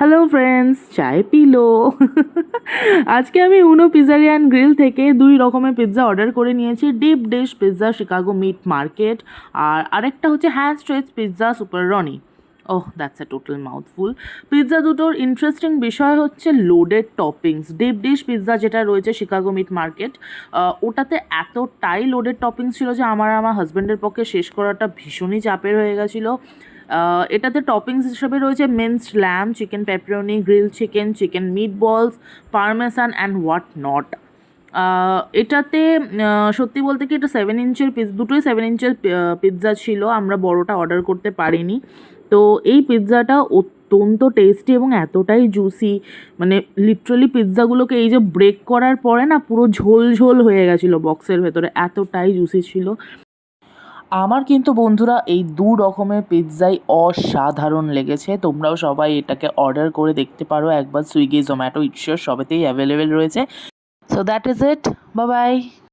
Hello friends, চায় pillow. আজকে আমি উনো পিজারিয়ান গ্রিল থেকে 2 রকমের পিৎজা অর্ডার করে নিয়েছি। Deep dish pizza Chicago meat market, আর আরেকটা হচ্ছে হ্যান্ড স্ট্রেচ পিৎজা সুপার রনি। Oh, that's a total mouthful. Pizza দুটোর ইন্টারেস্টিং বিষয় হচ্ছে loaded toppings. Deep dish pizza যেটা রয়েছে শিকাগো মিট মার্কেট, ওটাতে এতটাই লোডেড টপিংস ছিল যে আমার হাজব্যান্ডের পক্ষে শেষ করাটা ভীষণই চাপের হয়ে গেছিলো। এটাতে টপিংস হিসেবে রয়েছে minced lamb, chicken pepperoni, grill chicken, chicken meat balls, parmesan and what not. এটাতে সত্যি বলতে কি এটা 7 ইঞ্চের দুটোই 7 ইঞ্চের পিৎজা ছিল, আমরা বড়টা অর্ডার করতে পারিনি। তো এই পিৎজাটা অত্যন্ত টেস্টি এবং এতটাই জুসি, মানে লিটারালি পিৎজাগুলোকে এই যে ব্রেক করার পরে না পুরো ঝোল ঝোল হয়ে গেছিলো বক্সের ভেতরে, এতটাই জুসি ছিল। আমার কিন্তু বন্ধুরা এই 2 রকমের পিৎজাই অসাধারণ লেগেছে। তোমরাও সবাই এটাকে অর্ডার করে দেখতে পারো একবার। সুইগি, জোম্যাটো, ইটশিওর সবেতেই অ্যাভেলেবেল রয়েছে। So that is it. Bye bye.